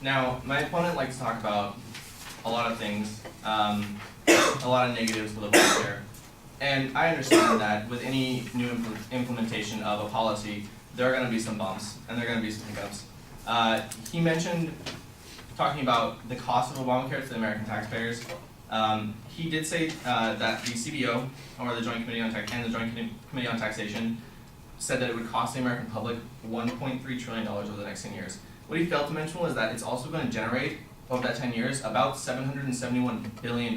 Now, my opponent likes to talk about a lot of things, a lot of negatives with Obamacare. And I understand that with any new implementation of a policy, there are going to be some bumps and there are going to be some hiccups. He mentioned talking about the cost of Obamacare to the American taxpayers. He did say that the CBO, or the Joint Committee on and the Joint Committee on Taxation, said that it would cost the American public $1.3 trillion over the next 10 years. What he failed to mention was that it's also going to generate, over that 10 years, about $771 billion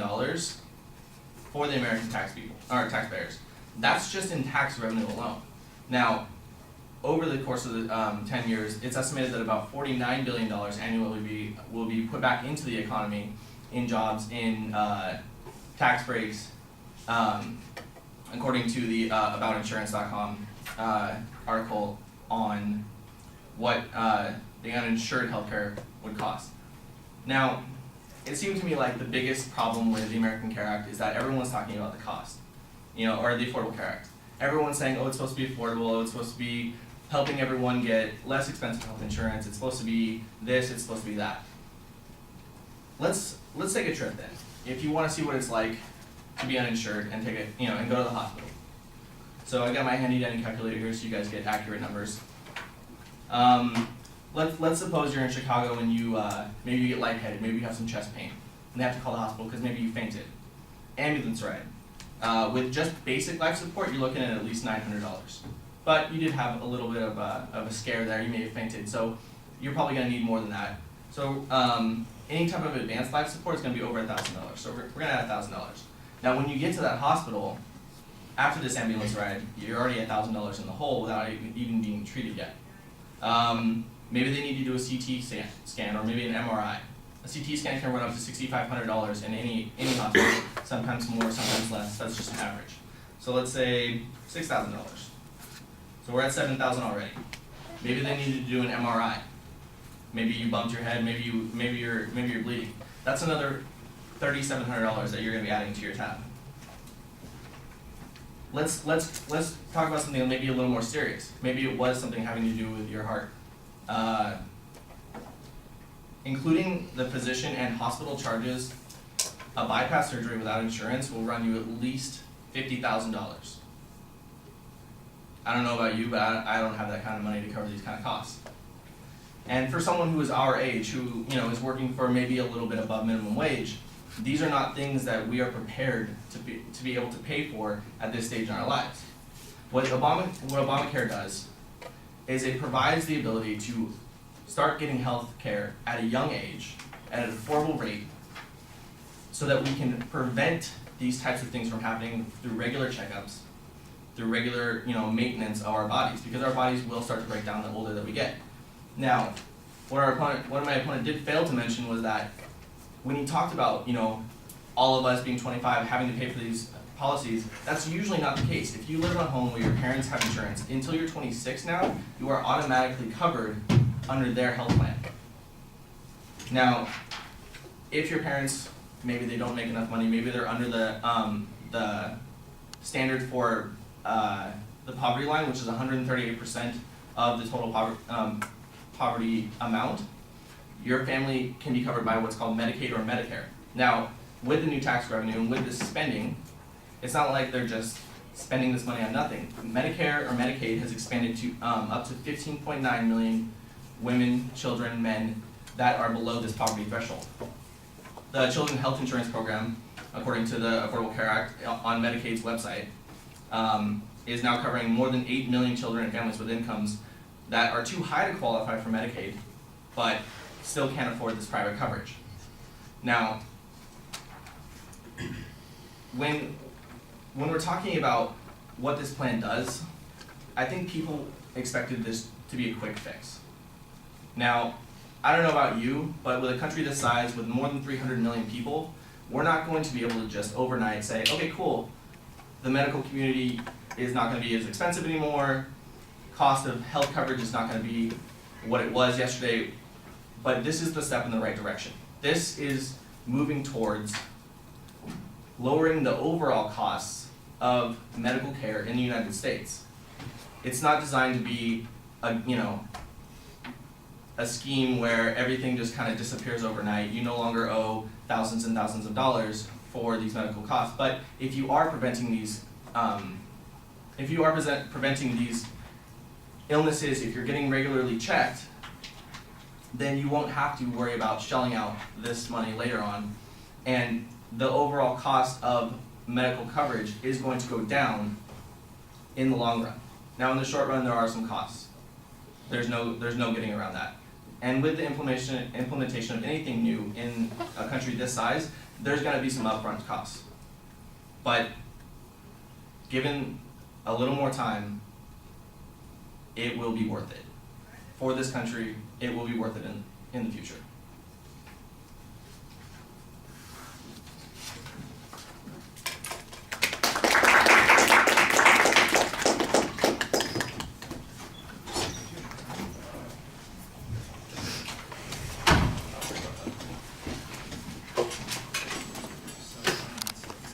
for the American taxpayers. That's just in tax revenue alone. Now, over the course of the 10 years, it's estimated that about $49 billion annually will be put back into the economy in jobs, in tax breaks, according to the aboutinsurance.com article on what the uninsured healthcare would cost. Now, it seemed to me like the biggest problem with the American Care Act is that everyone's talking about the cost, or the Affordable Care Act. Everyone's saying, oh, it's supposed to be affordable, oh, it's supposed to be helping everyone get less expensive health insurance, it's supposed to be this, it's supposed to be that. Let's take a trip then. If you want to see what it's like to be uninsured and take and go to the hospital. So I got my handy dandy calculator here so you guys get accurate numbers. Let's suppose you're in Chicago and you maybe you get lightheaded, maybe you have some chest pain, and they have to call the hospital because maybe you fainted. Ambulance ride. With just basic life support, you're looking at least $900. But you did have a little bit of a scare there, you may have fainted, so you're probably going to need more than that. So any type of advanced life support is going to be over $1,000. So we're going to add $1,000. Now when you get to that hospital, after this ambulance ride, you're already $1,000 in the hole without even being treated yet. Maybe they need to do a CT scan or maybe an MRI. A CT scan can run up to $6,500 in any hospital, sometimes more, sometimes less. That's just an average. So let's say $6,000. So we're at $7,000 already. Maybe they need to do an MRI. Maybe you bumped your head. Maybe you're bleeding. That's another $3,700 that you're going to be adding to your tab. Let's talk about something maybe a little more serious. Maybe it was something having to do with your heart. Including the physician and hospital charges, a bypass surgery without insurance will run you at least $50,000. I don't know about you, but I don't have that kind of money to cover these kind of costs. And for someone who is our age, who is working for maybe a little bit above minimum wage, these are not things that we are prepared to be able to pay for at this stage in our lives. What Obamacare does is it provides the ability to start getting health care at a young age, at an affordable rate, so that we can prevent these types of things from happening through regular checkups, through regular maintenance of our bodies, because our bodies will start to break down the older that we get. Now, what my opponent did fail to mention was that when he talked about all of us being 25 having to pay for these policies, that's usually not the case. If you live in a home where your parents have insurance, until you're 26 now, you are automatically covered under their health plan. Now, if your parents, maybe they don't make enough money, maybe they're under the standard for the poverty line, which is 138% of the total poverty amount, your family can be covered by what's called Medicaid or Medicare. Now, with the new tax revenue and with this spending, it's not like they're just spending this money on nothing. Medicare or Medicaid has expanded to up to 15.9 million women, children, men that are below this poverty threshold. The Children's Health Insurance Program, according to the Affordable Care Act on Medicaid's website, is now covering more than 8 million children and families with incomes that are too high to qualify for Medicaid, but still can't afford this private coverage. Now, when we're talking about what this plan does, I think people expected this to be a quick fix. Now, I don't know about you, but with a country this size, with more than 300 million people, we're not going to be able to just overnight say, okay, cool, the medical community is not going to be as expensive anymore, cost of health coverage is not going to be what it was yesterday, but this is the step in the right direction. This is moving towards lowering the overall costs of medical care in the United States. It's not designed to be a a scheme where everything just kind of disappears overnight. You no longer owe thousands and thousands of dollars for these medical costs. But if you are preventing these, preventing these illnesses, if you're getting regularly checked, then you won't have to worry about shelling out this money later on. And the overall cost of medical coverage is going to go down in the long run. Now in the short run, there are some costs. There's no getting around that. And with the implementation of anything new in a country this size, there's gonna be some upfront costs. But given a little more time, it will be worth it. For this country, it will be worth it in the future.